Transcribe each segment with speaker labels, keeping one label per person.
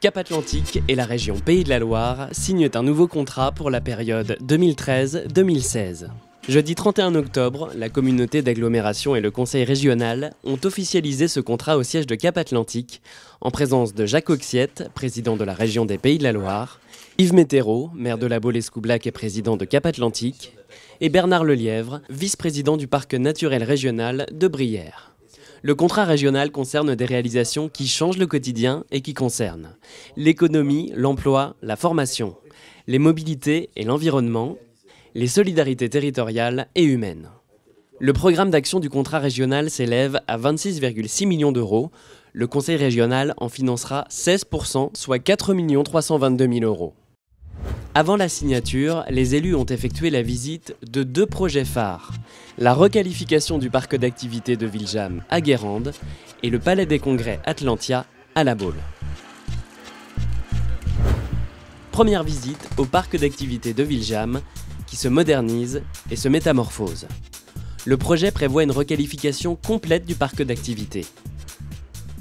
Speaker 1: Cap Atlantique et la région Pays de la Loire signent un nouveau contrat pour la période 2013-2016. Jeudi 31 octobre, la communauté d'agglomération et le conseil régional ont officialisé ce contrat au siège de Cap Atlantique, en présence de Jacques Auxiette, président de la région des Pays de la Loire, Yves Météreau, maire de la Baule-Escoublac et président de Cap Atlantique, et Bernard Lelièvre, vice-président du parc naturel régional de Brière. Le contrat régional concerne des réalisations qui changent le quotidien et qui concernent l'économie, l'emploi, la formation, les mobilités et l'environnement, les solidarités territoriales et humaines. Le programme d'action du contrat régional s'élève à 26,6 millions d'euros. Le conseil régional en financera 16%, soit 4 322 000 euros. Avant la signature, les élus ont effectué la visite de deux projets phares, la requalification du parc d'activités de Viljam à Guérande et le palais des congrès Atlantia à La Baule. Première visite au parc d'activités de Viljam qui se modernise et se métamorphose. Le projet prévoit une requalification complète du parc d'activités.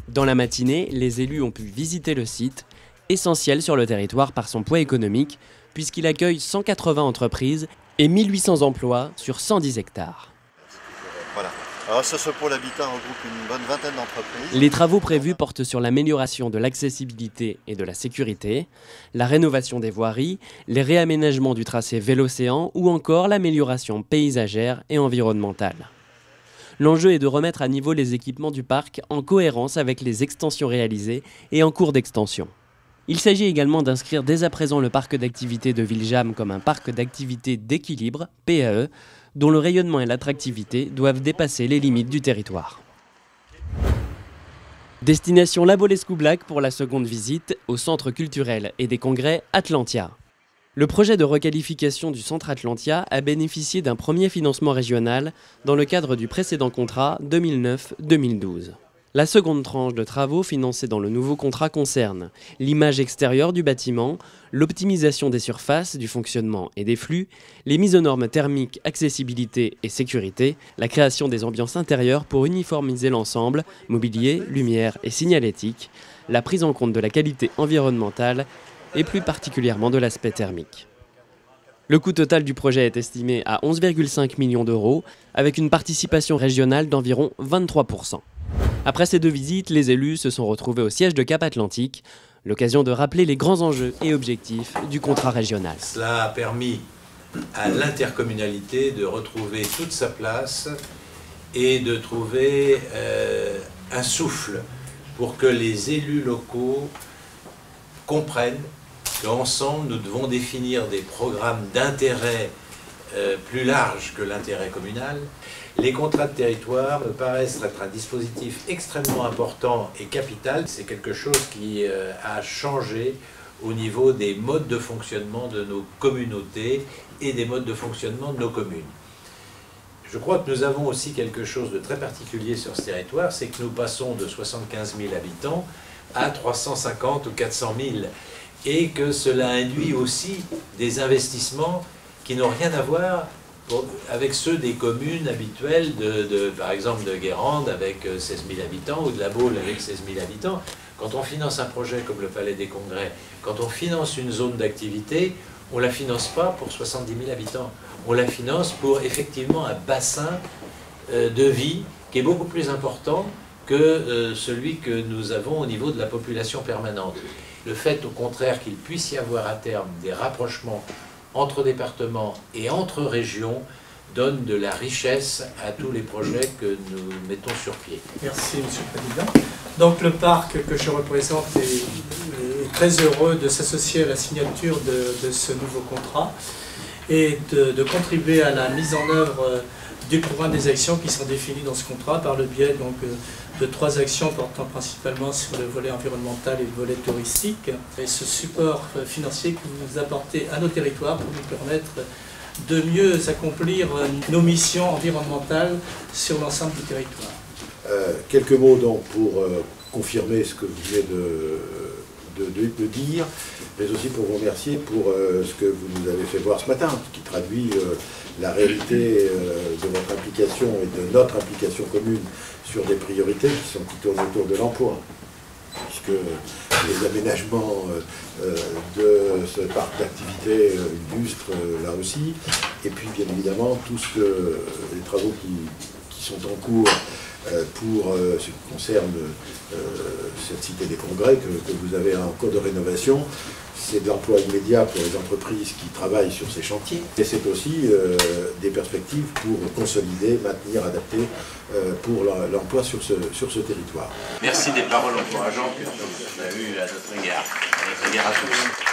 Speaker 1: Dans la matinée, les élus ont pu visiter le site, essentiel sur le territoire par son poids économique, puisqu'il accueille 180 entreprises et 1800 emplois sur 110 hectares.
Speaker 2: Voilà. Alors ce pôle habitat regroupe une bonne vingtaine d'entreprises.
Speaker 1: Les travaux prévus portent sur l'amélioration de l'accessibilité et de la sécurité, la rénovation des voiries, les réaménagements du tracé Vélo-Océan ou encore l'amélioration paysagère et environnementale. L'enjeu est de remettre à niveau les équipements du parc en cohérence avec les extensions réalisées et en cours d'extension. Il s'agit également d'inscrire dès à présent le parc d'activités de Viljam comme un parc d'activités d'équilibre, PAE, dont le rayonnement et l'attractivité doivent dépasser les limites du territoire. Destination La Baule-Escoublac pour la seconde visite au centre culturel et des congrès Atlantia. Le projet de requalification du centre Atlantia a bénéficié d'un premier financement régional dans le cadre du précédent contrat 2009-2012. La seconde tranche de travaux financés dans le nouveau contrat concerne l'image extérieure du bâtiment, l'optimisation des surfaces, du fonctionnement et des flux, les mises aux normes thermiques, accessibilité et sécurité, la création des ambiances intérieures pour uniformiser l'ensemble, mobilier, lumière et signalétique, la prise en compte de la qualité environnementale et plus particulièrement de l'aspect thermique. Le coût total du projet est estimé à 11,5 millions d'euros, avec une participation régionale d'environ 23%. Après ces deux visites, les élus se sont retrouvés au siège de Cap Atlantique, l'occasion de rappeler les grands enjeux et objectifs du contrat régional.
Speaker 3: Cela a permis à l'intercommunalité de retrouver toute sa place et de trouver un souffle pour que les élus locaux comprennent qu'ensemble nous devons définir des programmes d'intérêt plus larges que l'intérêt communal. Les contrats de territoire me paraissent être un dispositif extrêmement important et capital. C'est quelque chose qui a changé au niveau des modes de fonctionnement de nos communautés et des modes de fonctionnement de nos communes. Je crois que nous avons aussi quelque chose de très particulier sur ce territoire, c'est que nous passons de 75 000 habitants à 350 ou 400 000 et que cela induit aussi des investissements qui n'ont rien à voir avec ceux des communes habituelles, par exemple de Guérande avec 16 000 habitants ou de La Baule avec 16 000 habitants. Quand on finance un projet comme le Palais des Congrès, quand on finance une zone d'activité, on ne la finance pas pour 70 000 habitants. On la finance pour effectivement un bassin de vie qui est beaucoup plus important que celui que nous avons au niveau de la population permanente. Le fait au contraire qu'il puisse y avoir à terme des rapprochements entre départements et entre régions donne de la richesse à tous les projets que nous mettons sur pied.
Speaker 4: Merci Monsieur le Président. Donc le parc que je représente est très heureux de s'associer à la signature de ce nouveau contrat et de contribuer à la mise en œuvre du programme des actions qui sont définies dans ce contrat par le biais donc, de 3 actions portant principalement sur le volet environnemental et le volet touristique. Et ce support financier que vous apportez à nos territoires pour nous permettre de mieux accomplir nos missions environnementales sur l'ensemble du territoire.
Speaker 5: Quelques mots donc pour confirmer ce que vous venez de dire, mais aussi pour vous remercier pour ce que vous nous avez fait voir ce matin, qui traduit la réalité de votre implication et de notre implication commune sur des priorités qui tournent autour de l'emploi. Puisque les aménagements de ce parc d'activités illustres là aussi, et puis bien évidemment les travaux qui sont en cours pour ce qui concerne cette cité des congrès que vous avez en cours de rénovation. C'est de l'emploi immédiat pour les entreprises qui travaillent sur ces chantiers. Et c'est aussi des perspectives pour consolider, maintenir, adapter pour l'emploi sur ce territoire.
Speaker 6: Merci des paroles encourageantes que vous avez eues à notre égard à tous.